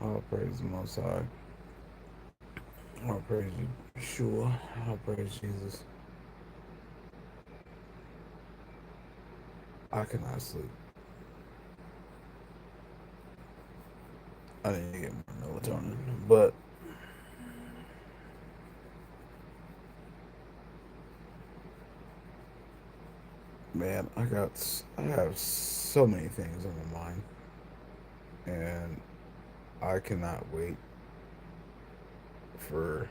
All praise the Most High. All praise Yeshua. All praise Jesus. I cannot sleep. I need to get more melatonin. But, man, I have so many things on my mind. And I cannot wait for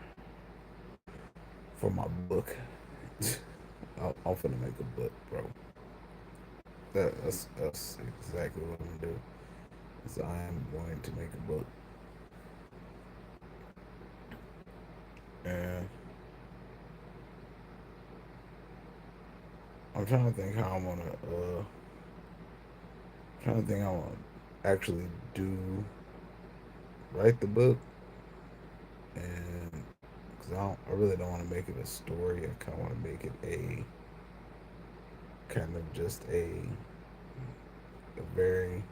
my book. I'm finna make a book, bro. That's exactly what I'm gonna do. Is I am going to make a book, and I'm trying to think how I'm gonna. Trying to think how I'm gonna actually do write the book, and because I really don't want to make it a story. I kind of want to make it a kind of just a very,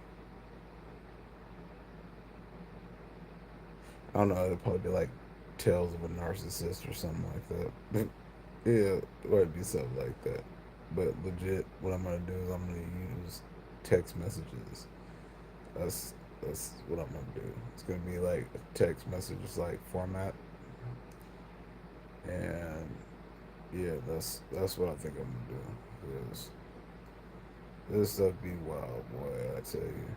I don't know. It'd probably be like Tales of a Narcissist or something like that. Yeah, or it'd be something like that. But legit, what I'm gonna do is I'm gonna use text messages. That's that's what I'm gonna do. It's gonna be like a text messages like format, and yeah, that's what I think I'm gonna do. Because this stuff be wild, boy. I tell you.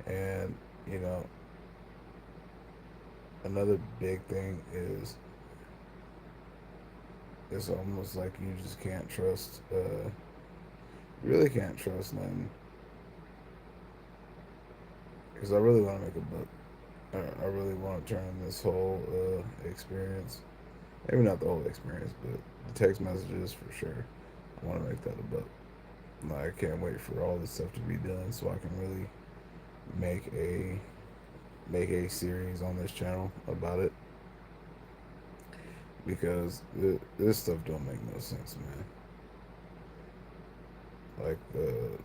And you know, another big thing is it's almost like you just can't trust. You really can't trust nothing. Because I really want to make a book. I really want to turn this whole experience, maybe not the whole experience, but the text messages for sure. I want to make that a book. Like, I can't wait for all this stuff to be done so I can really make a series on this channel about it because this stuff don't make no sense, man. Like the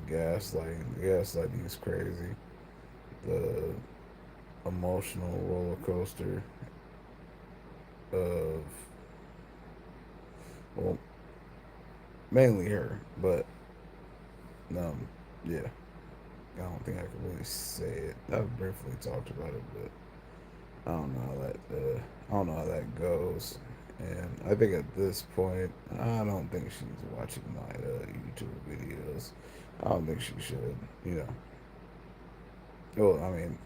gaslighting is crazy. The emotional roller coaster of, well, mainly her, but um, yeah, I don't think I can really say it. I've briefly talked about it, but I don't know how I don't know how that goes. And I think at this point, I don't think she's watching my YouTube videos. I don't think she should. You know. Well, I mean,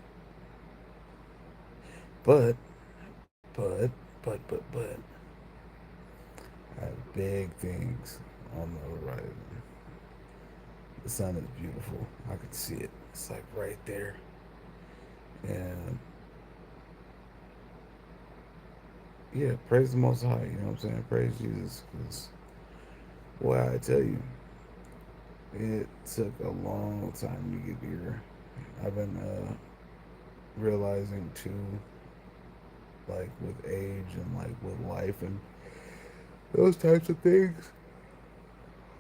but, but, but, I have big things on the horizon. The sun is beautiful. I can see it. It's like right there. And yeah, praise the Most High. You know what I'm saying? Praise Jesus. Because, boy, I tell you, it took a long time to get here. I've been realizing too, like with age and like with life and those types of things.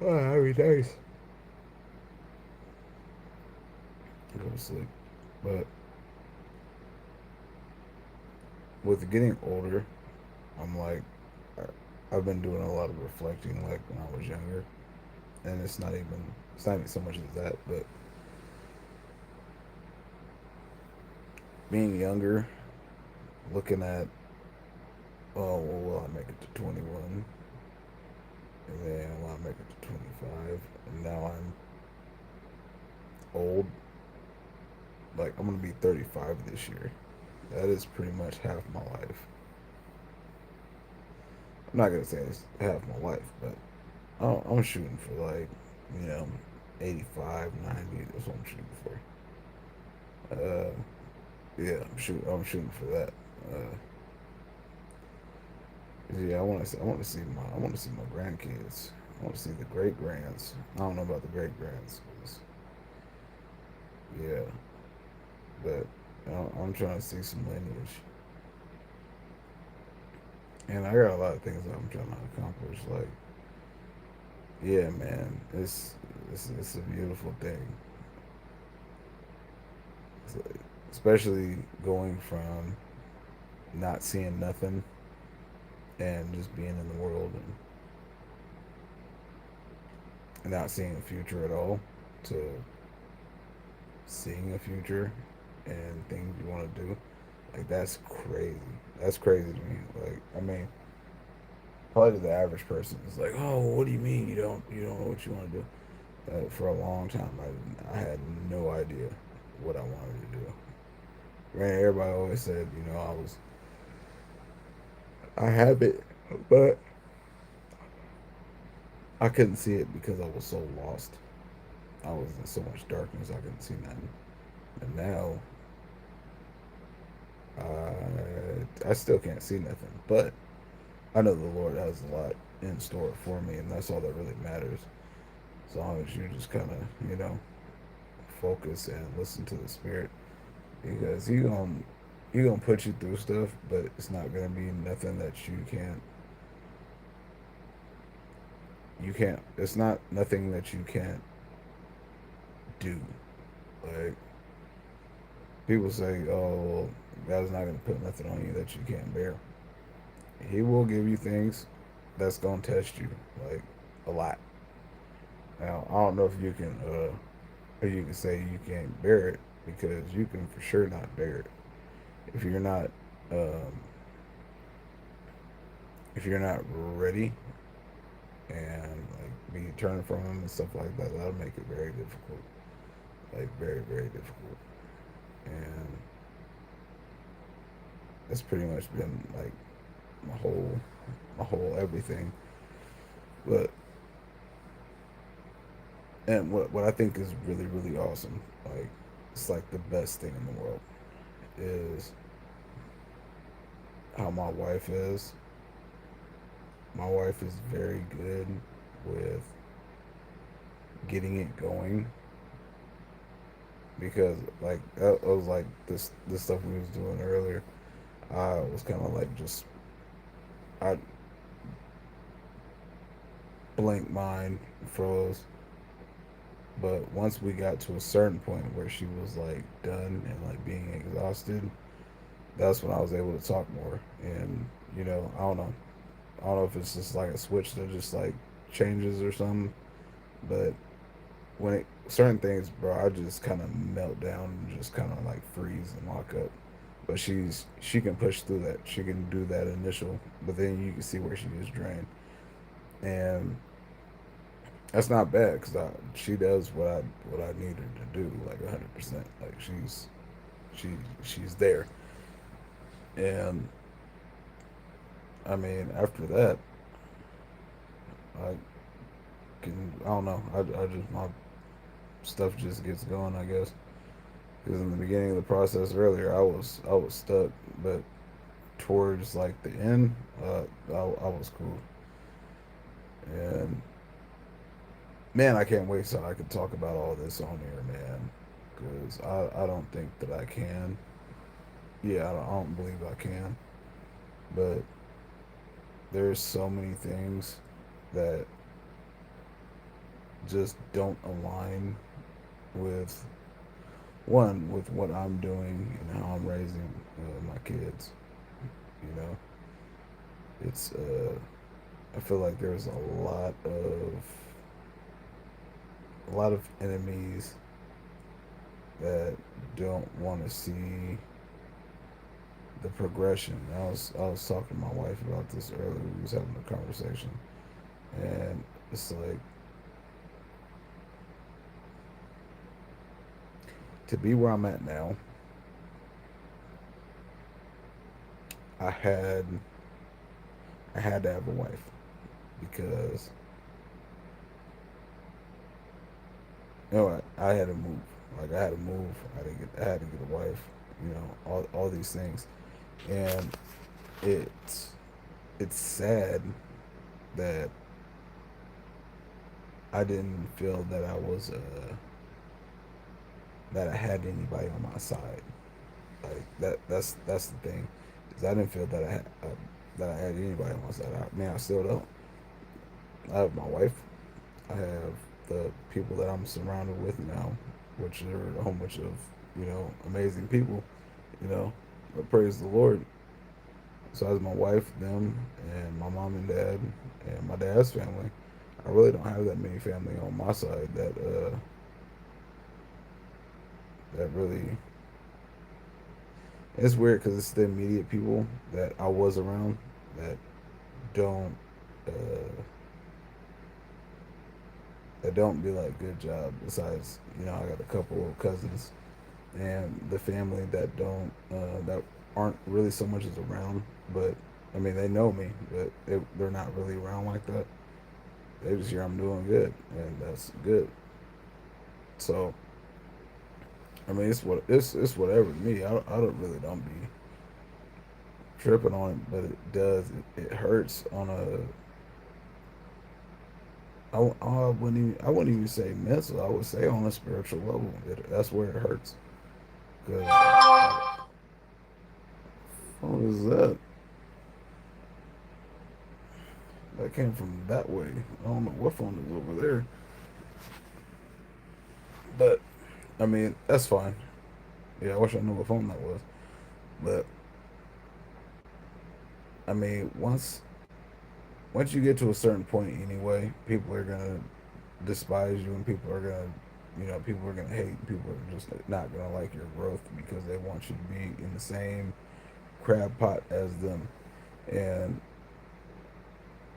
Oh, every day. Go to sleep. But with getting older, I'm like, I've been doing a lot of reflecting like when I was younger. And it's not even so much as that, but being younger, looking at, oh, well, will I make it to 21? And then will I make it to 25? And now I'm old. Like, I'm going to be 35 this year. That is pretty much half my life. I'm not going to say it's half my life, but I'm shooting for like, you know, 85, 90. That's what I'm shooting for. Yeah, I'm shooting for that. Uh, yeah, I want to see my grandkids. I want to see the great grands. I don't know about the great grands, yeah, but I'm trying to see some lineage, and I got a lot of things that I'm trying to accomplish. Like, yeah, man, it's a beautiful thing. It's, like, it's especially going from not seeing nothing and just being in the world and not seeing a future at all to seeing a future and things you want to do. Like that's crazy. That's crazy to me. Like I mean, probably to the average person, it's like, oh, what do you mean you don't know what you want to do? For a long time, I had no idea what I wanted to do. Man, everybody always said, I have it, but I couldn't see it because I was so lost. I was in so much darkness, I couldn't see nothing. And now, I still can't see nothing, but I know the Lord has a lot in store for me, and that's all that really matters. As long as you just kind of, focus and listen to the Spirit, because he gonna put you through stuff, but it's not gonna be nothing that you can't. It's not nothing that you can't do. Like people say, oh, God's not gonna put nothing on you that you can't bear. He will give you things that's gonna test you, like a lot. Now I don't know if you can say you can't bear it because you can for sure not bear it if you're not um, if you're not ready and like be turned from him and stuff like that. That'll make it very difficult, like very very difficult. And that's pretty much been like my whole everything. But and what I think is really really awesome, like it's like the best thing in the world is how my wife is. My wife is very good with getting it going because like that was like this stuff we was doing earlier. I was kind of like just I blank mind froze. But once we got to a certain point where she was like done and like being exhausted, that's when I was able to talk more. And I don't know if it's just like a switch that just like changes or something. But when it certain things, bro, I just kind of melt down and just kind of like freeze and lock up. But she can push through that. She can do that initial, but then you can see where she gets drained, and that's not bad because she does what I need her to do like 100%. Like she she's there, and I mean after that I I don't know. I just my stuff just gets going. I guess because in the beginning of the process earlier I was stuck, but towards like the end, I was cool. And man, I can't wait so I can talk about all this on here, man. Because I don't think that I can. Yeah, I don't believe I can. But there's so many things that just don't align with with what I'm doing and how I'm raising my kids. You know, it's I feel like there's a lot of enemies that don't want to see the progression. I was talking to my wife about this earlier. We was having a conversation, and it's like to be where I'm at now. I had I had to have a wife because I had to move. Like I had to move. I had to get a wife. All these things, and it's it's sad that I didn't feel that that I had anybody on my side. Like that's the thing, is I didn't feel that I had anybody on my side. I still don't. I have my wife. I have the people that I'm surrounded with now, which are a whole bunch of amazing people, you know. But praise the Lord. Besides my wife, them, and my mom and dad, and my dad's family, I really don't have that many family on my side that really. It's weird because it's the immediate people that I was around that don't uh, that don't be like good job. Besides, I got a couple of cousins and the family that don't that aren't really so much as around, but I mean they know me, but they're not really around like that. They just hear I'm doing good, and that's good. So I mean it's whatever to me. I don't really don't be tripping on it, but it does it hurts on a I wouldn't even say mental. I would say on a spiritual level. That's where it hurts. Cause what is that? That came from that way. I don't know what phone is over there, but I mean that's fine. Yeah, I wish I knew what phone that was. But I mean once you get to a certain point anyway, people are gonna despise you, and people are gonna hate. People are just not gonna like your growth because they want you to be in the same crab pot as them. And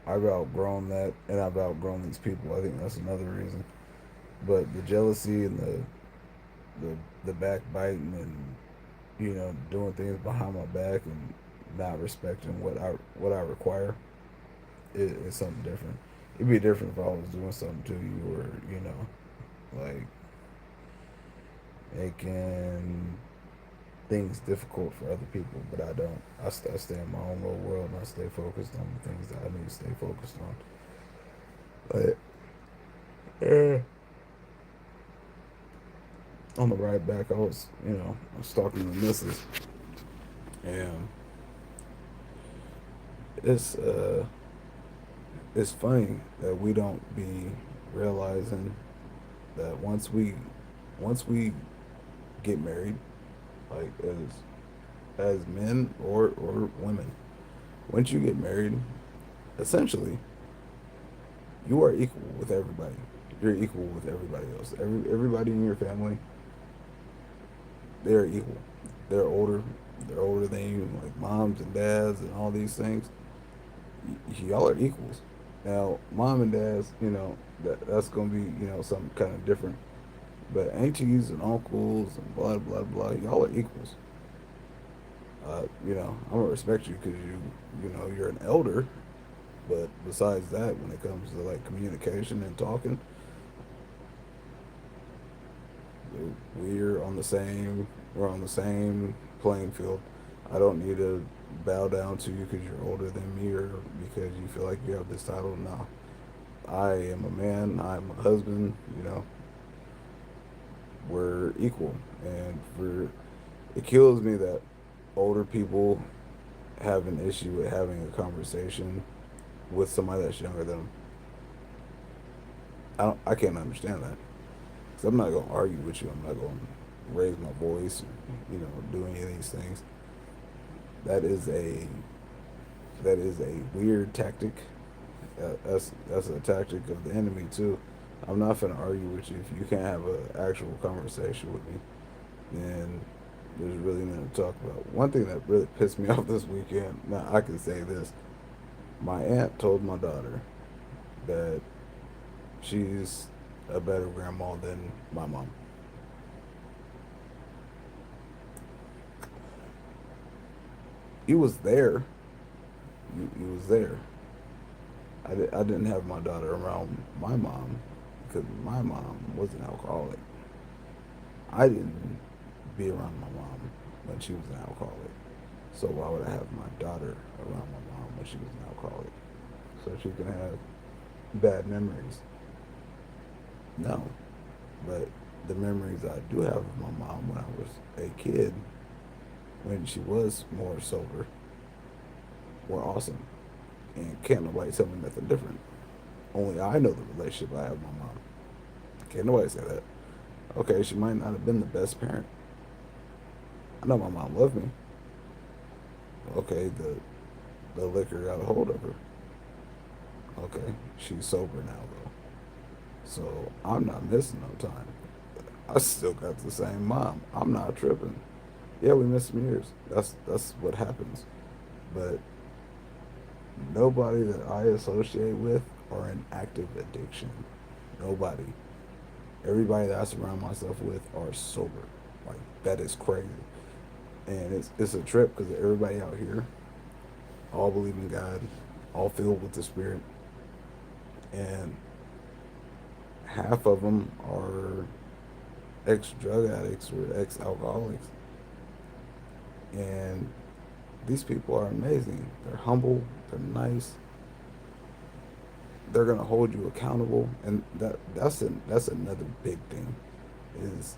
I've outgrown that, and I've outgrown these people. I think that's another reason. But the jealousy and the the backbiting and doing things behind my back and not respecting what I require is something different. It'd be different if I was doing something to you, or like making things difficult for other people. But I don't. I stay in my own little world, and I stay focused on the things that I need to stay focused on. But on the ride back, I was talking to the missus, and it's uh, it's funny that we don't be realizing that once we get married, like as men or women, once you get married, essentially you are equal with everybody. You're equal with everybody else. Everybody in your family, they're equal. They're older. They're older than you, like moms and dads and all these things. Y'all are equals. Now, mom and dads, that's gonna be something kind of different. But aunties and uncles and blah blah blah, y'all are equals. I'm gonna respect you because you're an elder. But besides that, when it comes to like communication and talking, we're on the same we're on the same playing field. I don't need to bow down to you because you're older than me or because you feel like you have this title. No, I am a man. I'm a husband. We're equal, and for it kills me that older people have an issue with having a conversation with somebody that's younger than them. I can't understand that. Cause I'm not gonna argue with you. I'm not gonna raise my voice, or, do any of these things. That is a that is a weird tactic. That's a tactic of the enemy too. I'm not gonna argue with you if you can't have an actual conversation with me. Then there's really nothing to talk about. One thing that really pissed me off this weekend. Now I can say this: my aunt told my daughter that she's a better grandma than my mom. He was there. He was there. I didn't have my daughter around my mom because my mom was an alcoholic. I didn't be around my mom when she was an alcoholic. So why would I have my daughter around my mom when she was an alcoholic? So she can have bad memories. No. But the memories I do have of my mom when I was a kid, when she was more sober, were awesome. And can't nobody tell me nothing different. Only I know the relationship I have with my mom. Can't nobody say that. Okay, she might not have been the best parent, I know my mom loved me. Okay, the liquor got a hold of her. Okay, she's sober now though, so I'm not missing no time. I still got the same mom. I'm not tripping. Yeah, we missed some years. That's what happens. But nobody that I associate with are in active addiction. Nobody. Everybody that I surround myself with are sober. Like that is crazy, and it's a trip because everybody out here all believe in God, all filled with the Spirit, and half of them are ex drug addicts or ex alcoholics, and these people are amazing. They're humble. They're nice. They're gonna hold you accountable, and that's another big thing, is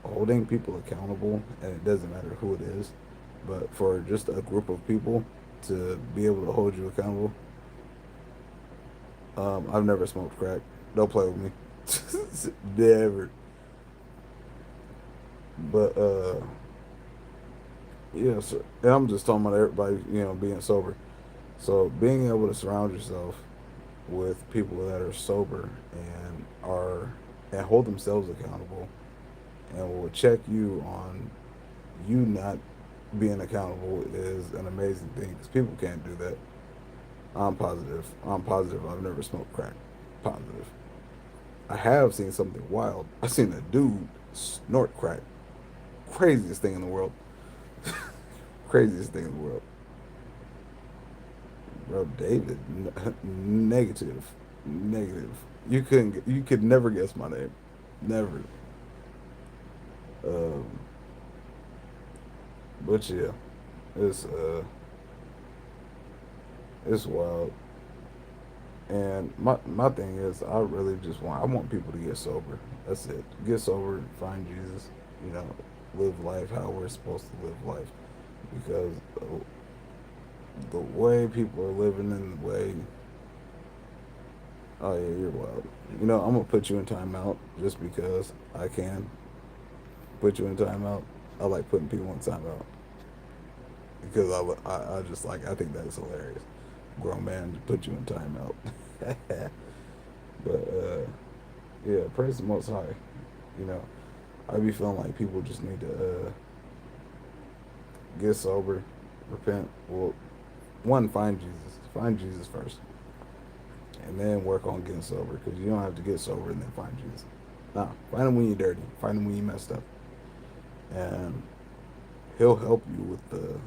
holding people accountable, and it doesn't matter who it is, but for just a group of people to be able to hold you accountable. I've never smoked crack. Don't play with me. Never. But yeah. So, and I'm just talking about everybody, being sober. So being able to surround yourself with people that are sober and hold themselves accountable and will check you on you not being accountable is an amazing thing because people can't do that. I'm positive. I'm positive. I've never smoked crack. Positive. I have seen something wild. I seen a dude snort crack. Craziest thing in the world. Craziest thing in the world. Bro, David, negative, negative. You could never guess my name, never. Um, but yeah, it's uh, it's wild. And my thing is, I want people to get sober. That's it. Get sober, find Jesus. You know, live life how we're supposed to live life. Because the way people are living and the way, oh yeah, you're wild. I'm gonna put you in timeout just because I can put you in timeout. I like putting people in timeout because I just like I think that's hilarious. Grown man to put you in timeout. But yeah, praise the Most High. You know, I be feeling like people just need to get sober, repent. Well, one, find Jesus first, and then work on getting sober. Because you don't have to get sober and then find Jesus. Nah, find him when you're dirty. Find him when you messed up, and he'll help you with the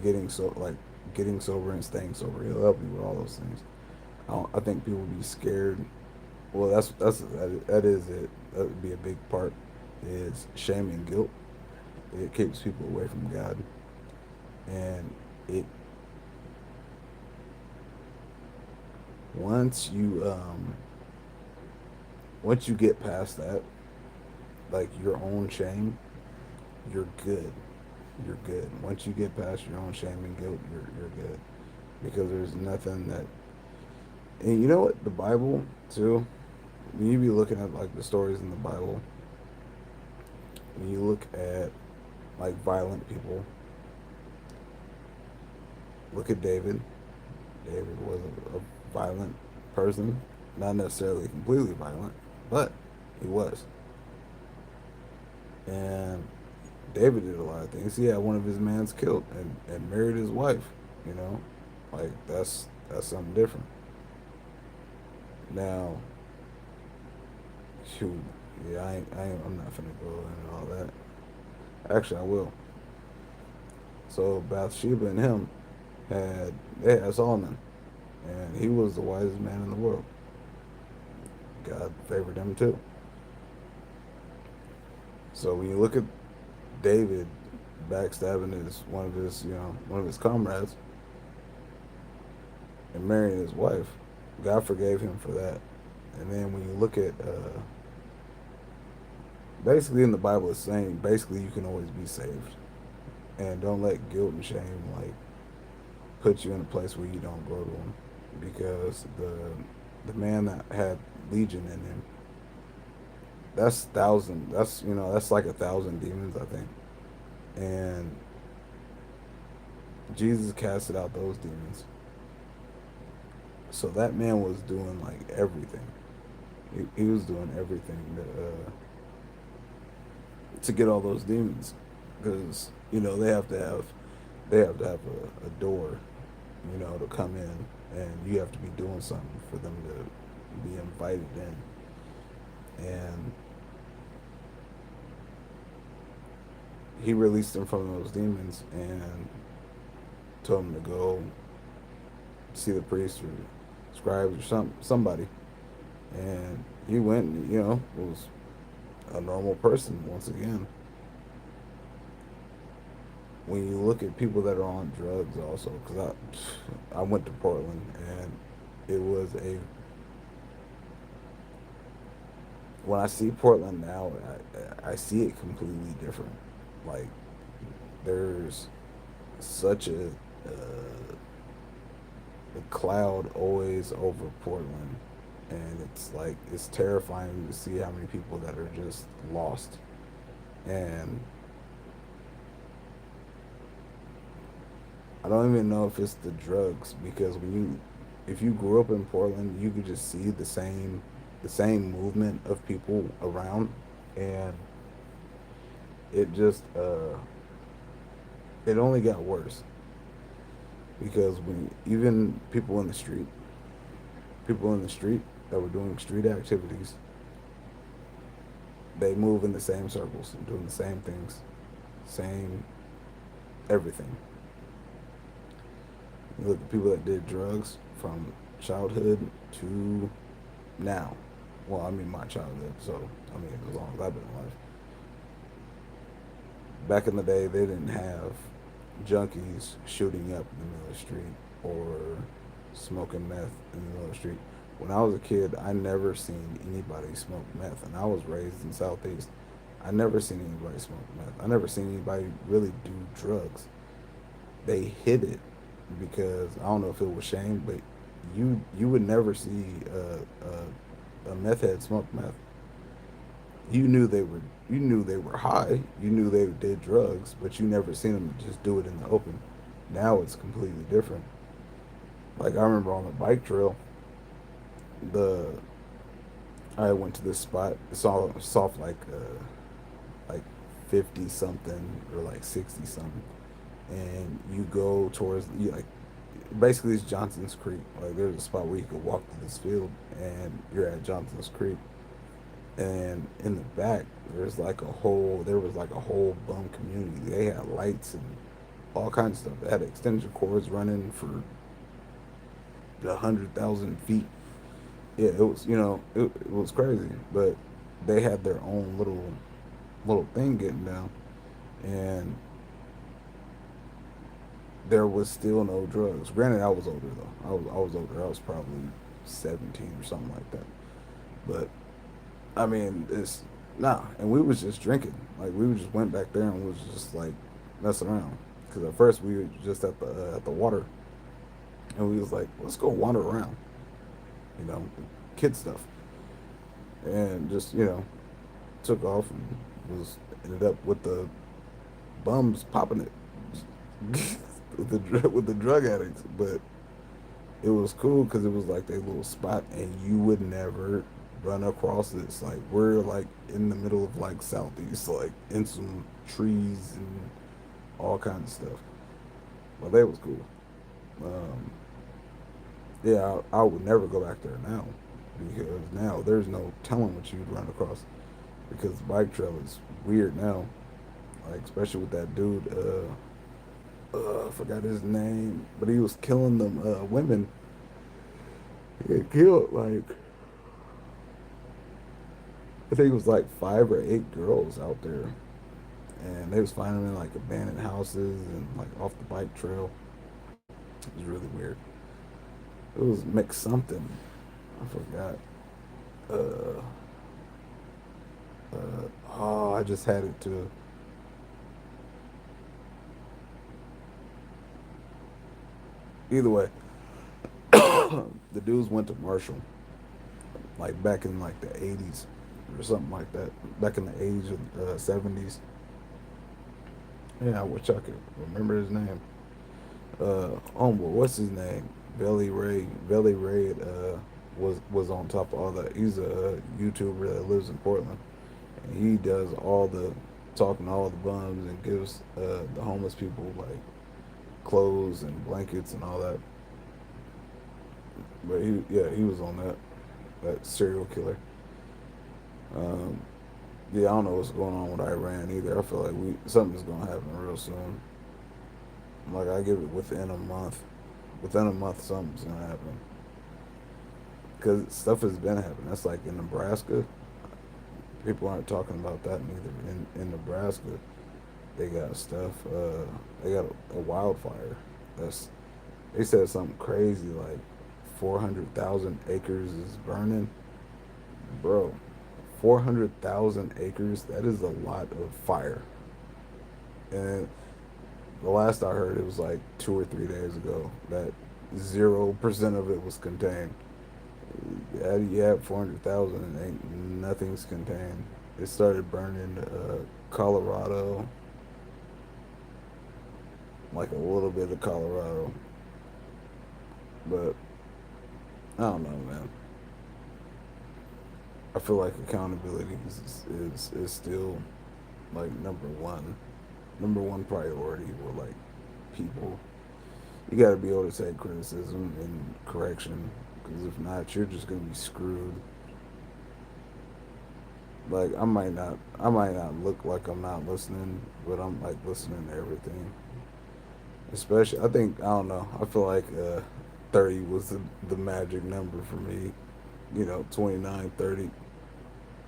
getting sober and staying sober. He'll help you with all those things. I think people be scared. Well, that is it. That would be a big part. Is shame and guilt. It keeps people away from God, and it once you once you get past that, like your own shame, you're good. You're good. Once you get past your own shame and guilt, you're good because there's nothing that. And you know what? The Bible too. When you be looking at like the stories in the Bible, when you look at like violent people, look at David. David was a violent person, not necessarily completely violent, but he was. And David did a lot of things. He had one of his mans killed and married his wife. You know, like that's something different. Now, shoot, yeah, I'm not finna go into all that. Actually, I will. So Bathsheba and him they had Solomon, and he was the wisest man in the world. God favored him too. So when you look at David backstabbing one of his comrades and marrying his wife, God forgave him for that. And then when you look at basically in the Bible, it's saying basically you can always be saved, and don't let guilt and shame like put you in a place where you don't go to him, because the man that had legion in him, that's like 1,000 demons, I think. and Jesus casted out those demons. So that man was doing like everything. He was doing everything to get all those demons, because they have to have a door, to come in, and you have to be doing something for them to be invited in. And he released them from those demons and told them to go see the priest or scribes or somebody. And he went, and, was a normal person once again. When you look at people that are on drugs, also, because I went to Portland, and it was a when I see Portland now, I see it completely different. Like, there's such a cloud always over Portland, and it's like it's terrifying to see how many people that are just lost. And I don't even know if it's the drugs, because if you grew up in Portland, you could just see the same movement of people around, and it just it only got worse, because when even people in the street that were doing street activities, they move in the same circles and doing the same things, same everything. You look at people that did drugs from childhood to now. Well, I mean, my childhood, so I mean, as long as I've been alive. Back in the day, they didn't have junkies shooting up in the middle of the street or smoking meth in the middle of the street. When I was a kid, I never seen anybody smoke meth, and I was raised in Southeast. I never seen anybody smoke meth. I never seen anybody really do drugs. They hid it because I don't know if it was shame, but you would never see a meth head smoke meth. You knew they were high. You knew they did drugs, but you never seen them just do it in the open. Now it's completely different. Like, I remember on the bike trail, the I went to this spot. It's all soft, like 50 something or like 60 something, and you go towards you like basically it's Johnson's Creek. Like, there's a spot where you could walk to this field, and you're at Johnson's Creek, and in the back there was like a whole bum community. They had lights and all kinds of stuff. They had extension cords running for 100,000 feet. Yeah, it was, it was crazy, but they had their own little thing getting down, and there was still no drugs. Granted, I was older though. I was older. I was probably 17 or something like that. But I mean, it's nah. And we was just drinking. Like, we just went back there and was just like messing around. Because at first we were just at the water, and we was like, let's go wander around, you know, kid stuff, and just took off and was ended up with the bums popping it with the drug addicts. But it was cool because it was like a little spot, and you would never run across this. Like, we're like in the middle of like Southeast, like in some trees and all kinds of stuff. But that was cool. Um, yeah, I would never go back there now, because now there's no telling what you'd run across, because the bike trail is weird now. Like, especially with that dude. I forgot his name, but he was killing them women. He had killed like I think it was like 5 or 8 girls out there, and they was finding them in like abandoned houses and like off the bike trail. It was really weird. It was Mix something. I forgot. Uh, oh, I just had it to. Either way, the dudes went to Marshall, like back in like the 80s or something like that. Back in the 80s or 70s, Yeah, I wish I could remember his name. Homeboy, what's his name? Belly Ray. Belly Ray was on top of all that. He's a YouTuber that lives in Portland, and he does all the talking to all the bums and gives the homeless people like clothes and blankets and all that. But he was on that serial killer. Um, yeah, I don't know what's going on with Iran either. I feel like something's gonna happen real soon. Like I give it within a month. Within a month, something's gonna happen. Because stuff has been happening. That's like in Nebraska. People aren't talking about that neither. In Nebraska, they got stuff. They got a wildfire. That's they said something crazy like 400,000 acres is burning, bro. 400,000 acres. That is a lot of fire. And the last I heard, it was like 2 or 3 days ago that 0% of it was contained. You have 400,000 and ain't nothing's contained. It started burning Colorado, like a little bit of Colorado, but I don't know, man. I feel like accountability is still like number one priority with like people. You got to be able to take criticism and correction, because if not, you're just gonna be screwed. Like I might not look like I'm not listening, but I'm like listening to everything. Especially, I think, I don't know. I feel like 30 was the magic number for me. 29, 30.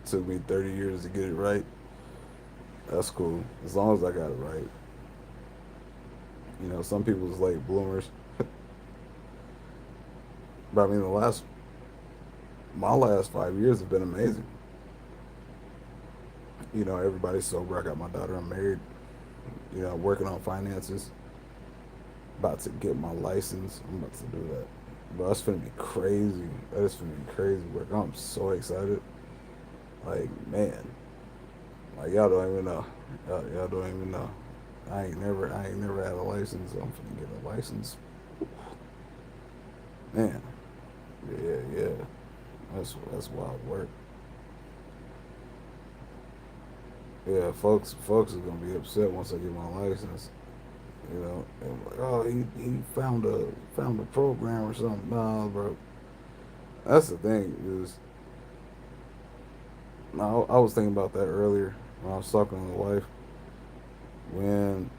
Took me 30 years to get it right. That's cool. As long as I got it right. Some people's late bloomers. But I mean, my last 5 years have been amazing. Everybody's sober. I got my daughter. I'm married. Working on finances. About to get my license. I'm about to do that. But that's gonna be crazy. That is gonna be crazy work. I'm so excited. Like, man, like y'all don't even know. Y'all don't even know. I ain't never had a license. So I'm finna get a license. Man, yeah, yeah. That's wild work. Yeah, folks are gonna be upset once I get my license. And like, oh, he found a program or something. Nah, bro. That's the thing is, I was thinking about that earlier when I was talking to the wife. When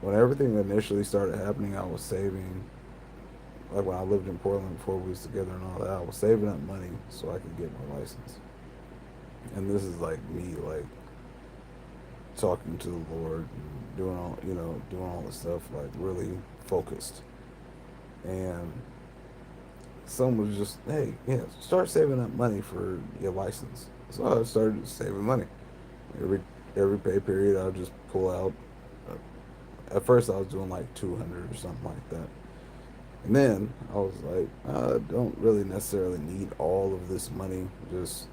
when everything initially started happening, I was saving. Like when I lived in Portland before we was together and all that, I was saving up money so I could get my license. And this is like me, like talking to the Lord, and doing all the stuff, like really focused. And someone was just, hey, yeah, start saving up money for your license. So I started saving money. Every every pay period, I'll just pull out. At first, I was doing like 200 or something like that, and then I was like, I don't really necessarily need all of this money, just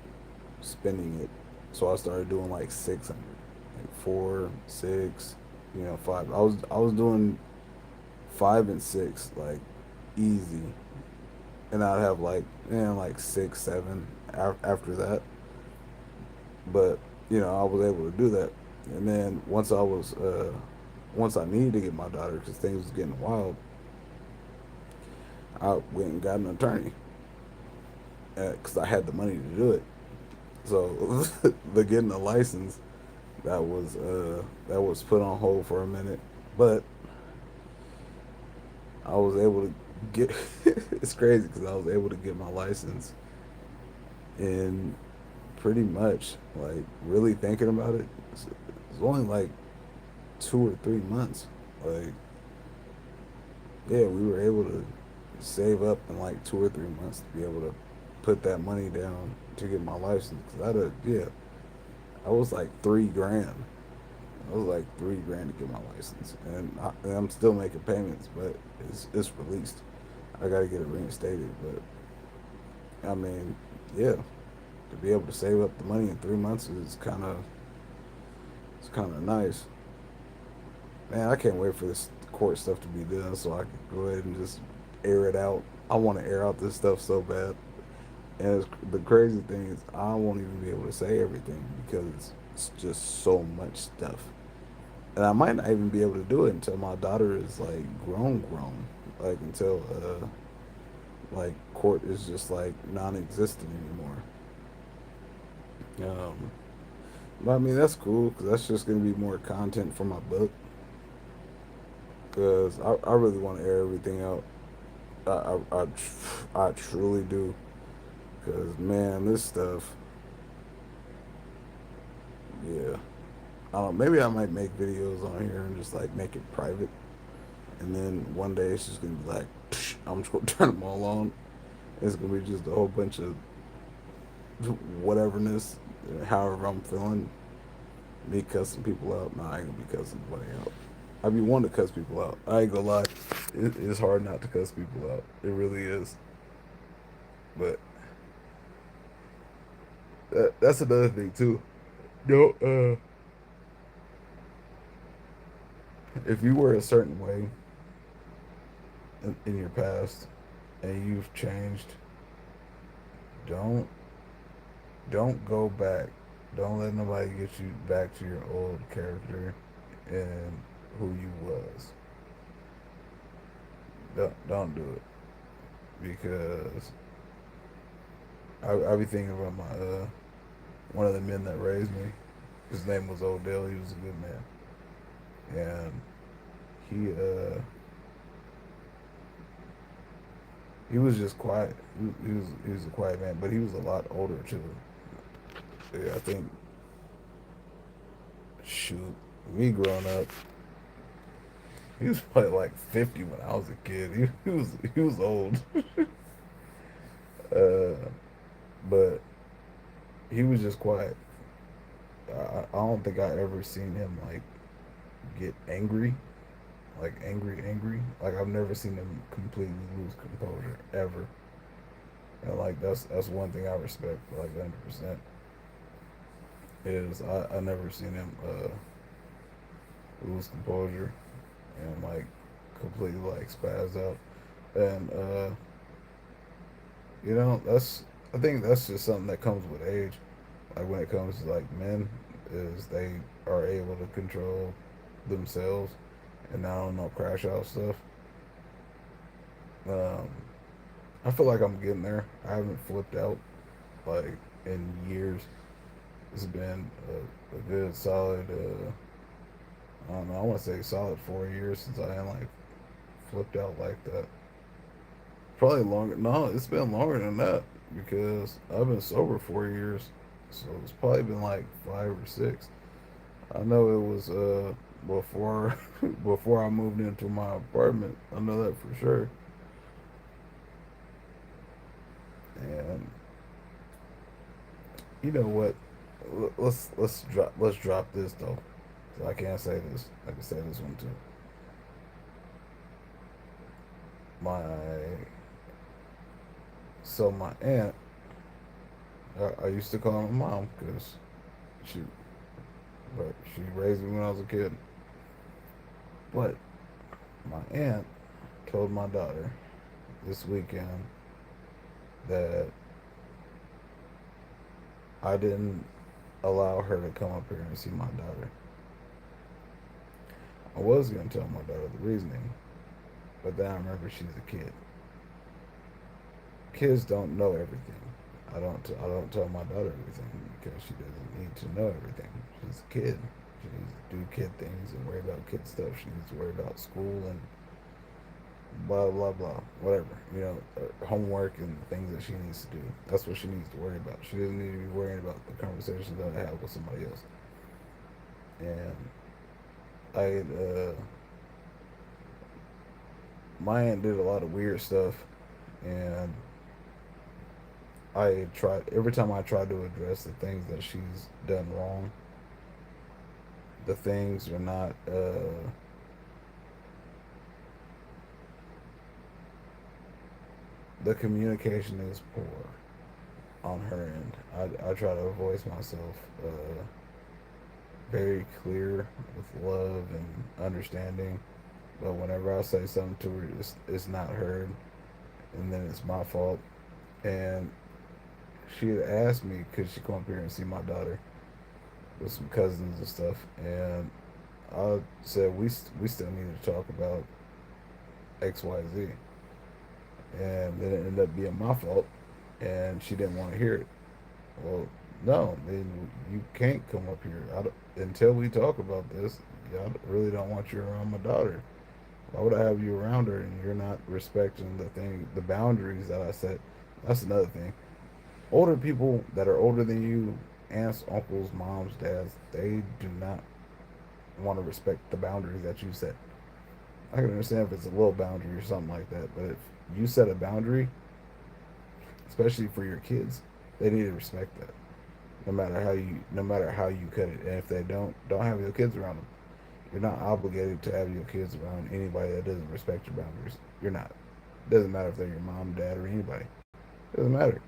spending it. So I started doing like 600, like four, six, five. I was doing 5 and 6 like easy, and I'd have like 6, 7 after that. But I was able to do that, and then once I needed to get my daughter because things was getting wild, I went and got an attorney because I had the money to do it. So the getting a license that was put on hold for a minute, but I was able to get. It's crazy because I was able to get my license in pretty much like really thinking about it. It's only like 2 or 3 months. Like, yeah, we were able to save up in like 2 or 3 months to be able to put that money down to get my license. Cause I was like 3 grand. I was like 3 grand to get my license, and I'm still making payments, but it's released. I got to get it reinstated, but I mean, yeah, to be able to save up the money in 3 months is kind of it's kind of nice. Man, I can't wait for this court stuff to be done so I can go ahead and just air it out. I want to air out this stuff so bad. And the crazy thing is, I won't even be able to say everything because it's just so much stuff. And I might not even be able to do it until my daughter is like grown, like until like court is just like non-existent anymore. Um, but I mean that's cool because that's just gonna be more content for my book. Because I really want to air everything out. I truly do. Because man, this stuff, yeah. I don't. Maybe I might make videos on here and just like make it private, and then one day it's just gonna be like, I'm just gonna turn them all on. It's gonna be just a whole bunch of whateverness, however I'm feeling. Me cussing people out. Nah, I ain't gonna be cussing nobody out. I be wanting to cuss people out. I ain't gonna lie. It's hard not to cuss people out. It really is. But that's another thing too. Yo, if you were a certain way in your past and you've changed, don't don't go back. Don't let nobody get you back to your old character and who you was. Don't do it because I be thinking about my one of the men that raised me. His name was Odell. He was a good man, and he he was just quiet. He was a quiet man, but he was a lot older too. Yeah, I think shoot me growing up, he was probably like 50 when I was a kid. He was old, uh, but he was just quiet. I don't think I ever seen him like get angry, like angry. Like I've never seen him completely lose composure ever. And like that's one thing I respect like 100% is I never seen him lose composure and like completely like spaz out. And that's I think that's just something that comes with age. Like when it comes to like men, is they are able to control themselves and not on no crash out stuff. Um, I feel like I'm getting there. I haven't flipped out like in years. It's been a good solid. I don't know. I want to say solid 4 years since I like flipped out like that. Probably longer. No, it's been longer than that because I've been sober 4 years. So it's probably been like 5 or 6. I know it was before before I moved into my apartment. I know that for sure. And you know what? Let's drop this though. So I can't say this. I can say this one too. My my aunt. I used to call her my mom because she, but she raised me when I was a kid. But my aunt told my daughter this weekend that I didn't allow her to come up here and see my daughter. I was gonna tell my daughter the reasoning, but then I remember she's a kid. Kids don't know everything. I don't tell my daughter everything because she doesn't need to know everything. She's a kid. She needs to do kid things and worry about kid stuff. She needs to worry about school and blah blah blah, whatever. Homework and things that she needs to do. That's what she needs to worry about. She doesn't need to be worrying about the conversations that I have with somebody else. And I, my aunt did a lot of weird stuff, and I tried every time I try to address the things that she's done wrong. The things are not. The communication is poor on her end. I try to voice myself very clear with love and understanding. But whenever I say something to her, it's not heard, and then it's my fault. And she had asked me, could she come up here and see my daughter with some cousins and stuff, and I said we still need to talk about XYZ, and then it ended up being my fault, and she didn't want to hear it. Well, no, then you can't come up here until we talk about this. I really don't want you around my daughter. Why would I have you around her and you're not respecting the boundaries that I set? That's another thing. Older people that are older than you, aunts, uncles, moms, dads, they do not want to respect the boundaries that you set. I can understand if it's a little boundary or something like that, but if you set a boundary, especially for your kids, they need to respect that. No matter how you cut it, and if they don't have your kids around them. You're not obligated to have your kids around anybody that doesn't respect your boundaries. You're not. It doesn't matter if they're your mom, dad, or anybody. It doesn't matter.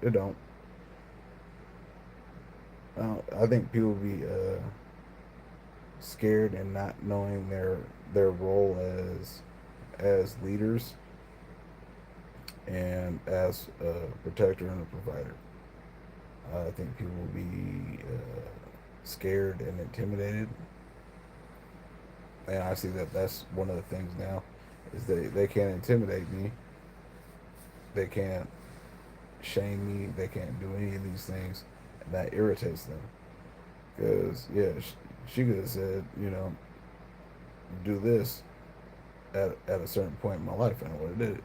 It don't. I think people be scared and not knowing their role as leaders and as a protector and a provider. I think people will be scared and intimidated, and I see that that's one of the things now is they can't intimidate me, they can't shame me, they can't do any of these things, and that irritates them. Because yeah, she could have said, do this at a certain point in my life, and I would have did it,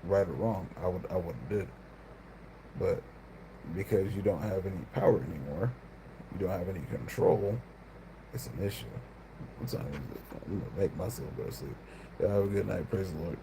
right or wrong. I would have did it, but because you don't have any power anymore, you don't have any control, it's an issue. What time is it? I'm gonna make myself go to sleep. Y'all have a good night. Praise the Lord.